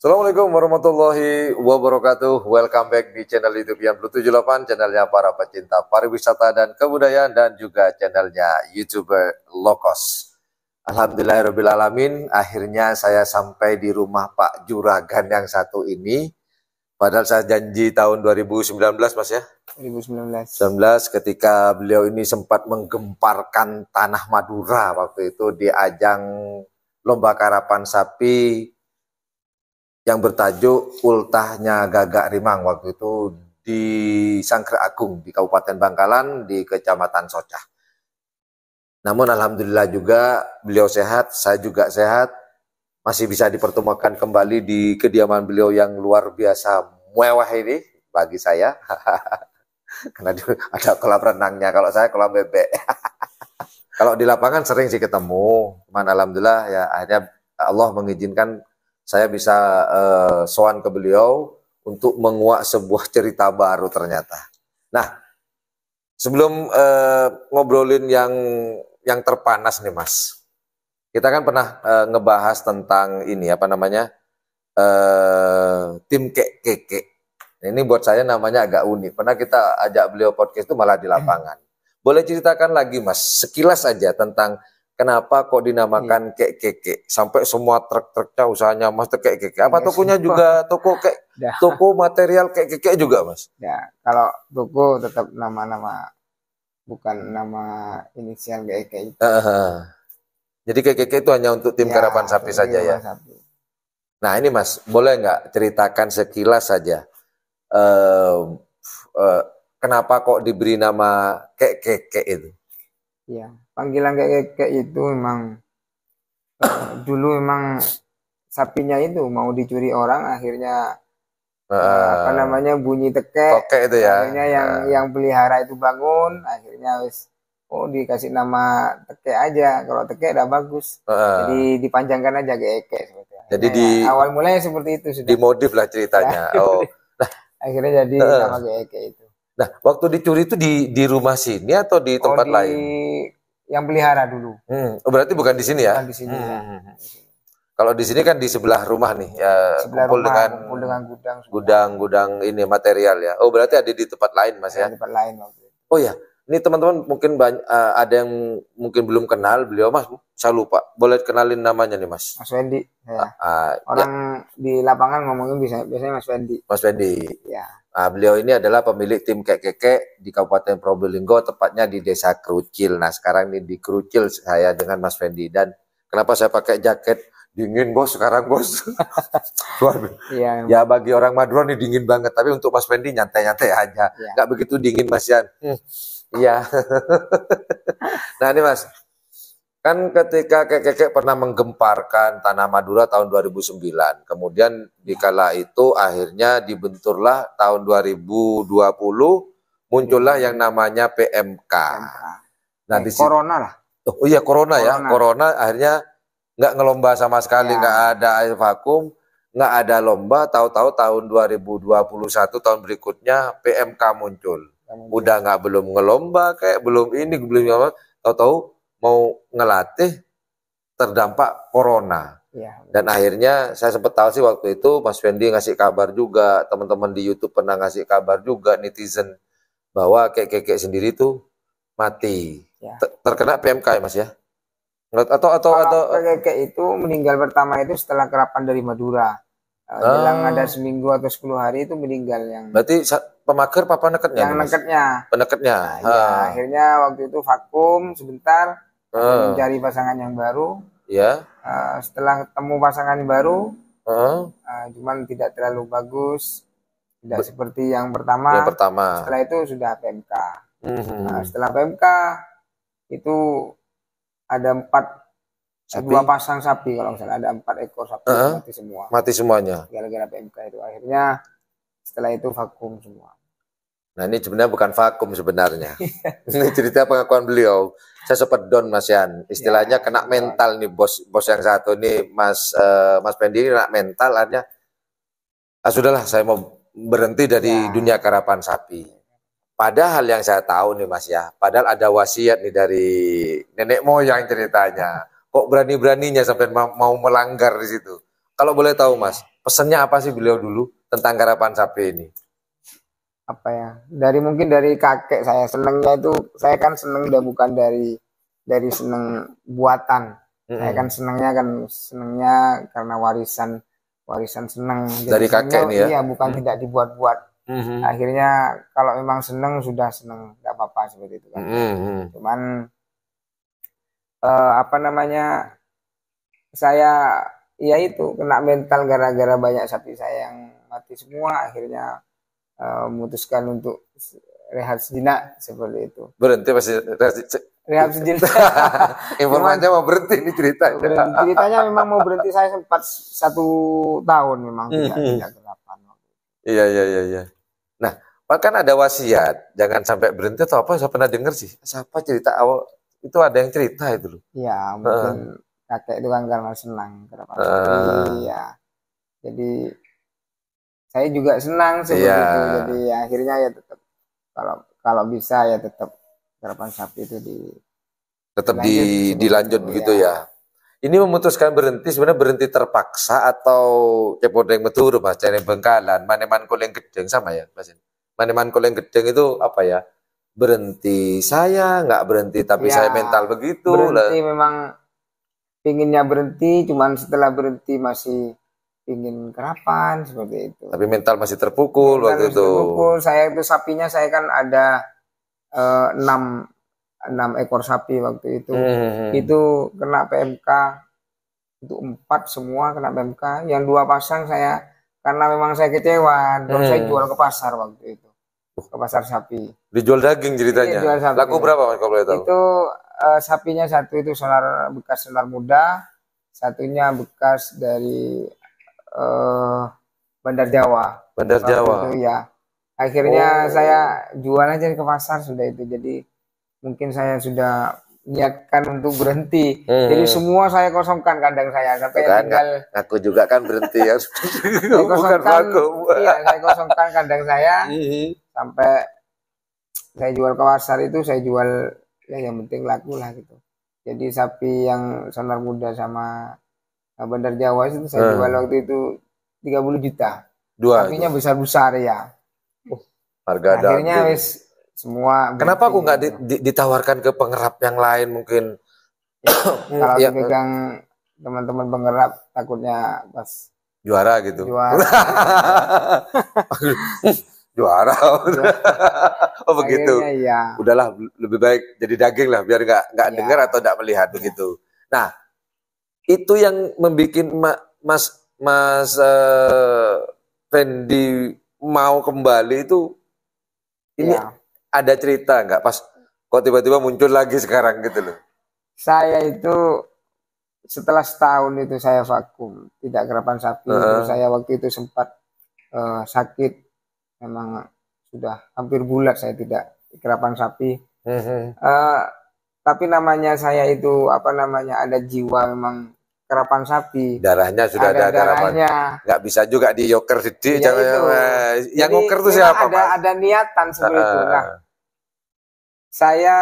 Assalamualaikum warahmatullahi wabarakatuh. Welcome back di channel YouTube yang Blue 78, channelnya para pecinta pariwisata dan kebudayaan dan juga channelnya YouTuber Lokos. Alhamdulillahirrahmanirrahim, akhirnya saya sampai di rumah Pak Juragan yang satu ini. Padahal saya janji tahun 2019 Mas ya. 2019 ketika beliau ini sempat menggemparkan tanah Madura waktu itu di ajang lomba karapan sapi yang bertajuk Ultahnya Gagak Rimang waktu itu di Sangkre Agung di Kabupaten Bangkalan di Kecamatan Socah. Namun alhamdulillah juga beliau sehat, saya juga sehat, masih bisa dipertemukan kembali di kediaman beliau yang luar biasa mewah ini bagi saya. Karena ada kolam renangnya, kalau saya kolam bebek. Kalau di lapangan sering sih ketemu, cuman alhamdulillah ya akhirnya Allah mengizinkan saya bisa sowan ke beliau untuk menguak sebuah cerita baru ternyata. Nah, sebelum ngobrolin yang terpanas nih Mas, kita kan pernah ngebahas tentang ini apa namanya tim keke. Ini buat saya namanya agak unik. Pernah kita ajak beliau podcast itu malah di lapangan. Boleh ceritakan lagi Mas, sekilas aja tentang kenapa kok dinamakan keke? Sampai semua truk-truknya usahanya Mas keke. Apa tokonya juga toko toko material keke juga Mas? Ya, kalau toko tetap nama-nama, bukan nama inisial keke itu. Jadi keke itu hanya untuk tim karapan sapi saja ya. Sapi. Nah ini Mas, boleh nggak ceritakan sekilas saja kenapa kok diberi nama keke itu? Ya, panggilan keke itu memang dulu memang sapinya itu mau dicuri orang, akhirnya apa namanya bunyi teke itu ya. Akhirnya yang pelihara itu bangun, akhirnya dikasih nama teke aja. Kalau teke udah bagus, jadi dipanjangkan aja keke. Jadi awal mulanya seperti itu sudah. Dimodif lah ceritanya. Akhirnya jadi nama keke itu. Nah, waktu dicuri itu di rumah sini atau di tempat lain? Yang pelihara dulu. Berarti bukan di sini ya? Bukan di sini ya. Kalau di sini kan di sebelah rumah nih, ya kumpul dengan gudang ini material ya. Oh, berarti ada di tempat lain Mas ya? Di tempat lain waktu itu. Oh ya, ini teman-teman mungkin ada yang mungkin belum kenal beliau Mas. Saya lupa. Boleh kenalin namanya nih Mas? Mas Wendy. Ya. Orang di lapangan ngomongin biasanya Mas Wendy. Mas Wendy. Ya. Nah, beliau ini adalah pemilik tim keke di Kabupaten Probolinggo, tepatnya di Desa Krucil. Nah, sekarang ini di Krucil saya dengan Mas Wendy. Dan kenapa saya pakai jaket? Dingin bos sekarang bos. Ya bagi orang Madura nih dingin banget. Tapi untuk Mas Wendy nyantai-nyantai aja. Nggak begitu dingin Mas Yan. Iya. Nah ini Mas. Kan ketika keke pernah menggemparkan tanah Madura tahun 2009. Kemudian dikala itu akhirnya dibenturlah tahun 2020 muncullah yang namanya PMK. Nah, corona lah. Oh iya corona ya. Corona akhirnya nggak ngelomba sama sekali, nggak ada air vakum, nggak ada lomba. Tahu-tahu tahun 2021 tahun berikutnya PMK muncul. Udah belum ngelomba kayak belum apa. Tahu-tahu mau ngelatih terdampak corona. Dan akhirnya saya sempat tahu sih waktu itu Mas Wendy ngasih kabar juga, teman-teman di YouTube pernah ngasih kabar juga netizen bahwa keke sendiri tuh mati. Terkena PMK ya Mas ya? Atau keke itu meninggal pertama itu setelah karapan dari Madura. Jelang ada seminggu atau 10 hari itu meninggal yang. Berarti pemager apa neketnya? Yang neketnya. Peneketnya. Akhirnya waktu itu vakum sebentar, mencari pasangan yang baru. Ya. Setelah ketemu pasangan baru, cuman tidak terlalu bagus, tidak seperti yang pertama. Setelah itu sudah PMK. Setelah PMK itu ada 2 pasang sapi kalau misalnya ada 4 ekor sapi mati semua. Mati semuanya. Gara-gara PMK itu akhirnya setelah itu vakum semua. Nah ini sebenarnya bukan vakum sebenarnya. Ini cerita pengakuan beliau. Saya sempat down Mas Yan. Istilahnya kena mental nih bos yang satu nih Mas Wendy ini kena mental artinya. Sudahlah saya mau berhenti dari dunia karapan sapi. Padahal yang saya tahu nih Mas ya, padahal ada wasiat nih dari nenek moyang ceritanya. Kok berani-beraninya sampai mau melanggar di situ? Kalau boleh tahu Mas, pesannya apa sih beliau dulu tentang karapan sapi ini? Apa ya? Mungkin dari kakek saya senengnya itu, saya kan seneng udah bukan dari seneng buatan. Saya kan senengnya karena warisan seneng. Dari kakek nih ya? Iya, bukan tidak dibuat-buat. Akhirnya kalau memang seneng sudah seneng, nggak apa-apa seperti itu kan. Cuman apa namanya, saya ya itu kena mental gara-gara banyak sapi saya yang mati semua. Akhirnya memutuskan untuk rehat sejenak seperti itu. Berhenti masih rehat sejenak. Informasinya mau berhenti ini ceritanya. Ceritanya memang mau berhenti, saya sempat 1 tahun memang tidak kerapan. Iya. Nah, bahkan ada wasiat jangan sampai berhenti atau apa? Saya pernah dengar sih. Siapa cerita awal itu ada yang cerita itu loh. Iya, mungkin kakek itu kan karena senang kerapan sapi. Iya. Jadi saya juga senang seperti itu. Jadi akhirnya ya tetap kalau bisa ya tetap karapan sapi itu dilanjut begitu ya. Ini memutuskan berhenti sebenarnya berhenti terpaksa atau cepodeng meturu Mas cari Bengkalan, maneman koleng gedeng sama ya Mas. Maneman koleng gedeng itu apa ya? Berhenti saya nggak berhenti tapi saya mental begitu. Berhenti memang pinginnya berhenti, cuman setelah berhenti masih ingin kerapan seperti itu. Tapi mental masih terpukul waktu itu. Terpukul. Saya itu sapinya saya kan ada 6 ekor sapi waktu itu. Itu kena PMK. Itu 4 semua kena PMK. Yang 2 pasang saya karena memang saya kecewa, terus saya jual ke pasar waktu itu. Ke pasar sapi. Dijual daging ceritanya. Iya, laku berapa Mas kalau boleh tahu? Itu sapinya satu itu bekas sonar muda, satunya bekas dari Bandar Jawa. Bandar Jawa. Itu ya. Akhirnya saya jual aja ke pasar sudah itu. Jadi mungkin saya sudah niatkan untuk berhenti. Jadi semua saya kosongkan kandang saya sampai kan, tinggal. Aku juga kan berhenti ya. Saya kosongkan kandang saya sampai saya jual ke pasar itu saya jual ya yang penting laku lah gitu. Jadi sapi yang sonar muda sama Bandar Jawa itu saya jual waktu itu 30 juta. Sapinya besar-besar ya. Harga akhirnya wis semua. Kenapa aku nggak ditawarkan ke pengerap yang lain mungkin? Kalau dipegang teman-teman pengerap takutnya pas juara gitu. Juara. Oh begitu. Ya. Udahlah lebih baik jadi daging lah biar nggak dengar atau nggak melihat begitu. Nah itu yang membuat Mas Fendi mau kembali itu ini ada cerita nggak pas kok tiba-tiba muncul lagi sekarang gitu loh? Saya itu setelah setahun itu saya vakum tidak kerapan sapi. Saya waktu itu sempat sakit, memang sudah hampir bulat saya tidak kerapan sapi. Tapi namanya saya itu ada jiwa memang kerapan sapi. Darahnya sudah ada darahnya. Nggak bisa juga di yoker gede. Yang yoker itu siapa? Ada niatan seperti itu. Nah, saya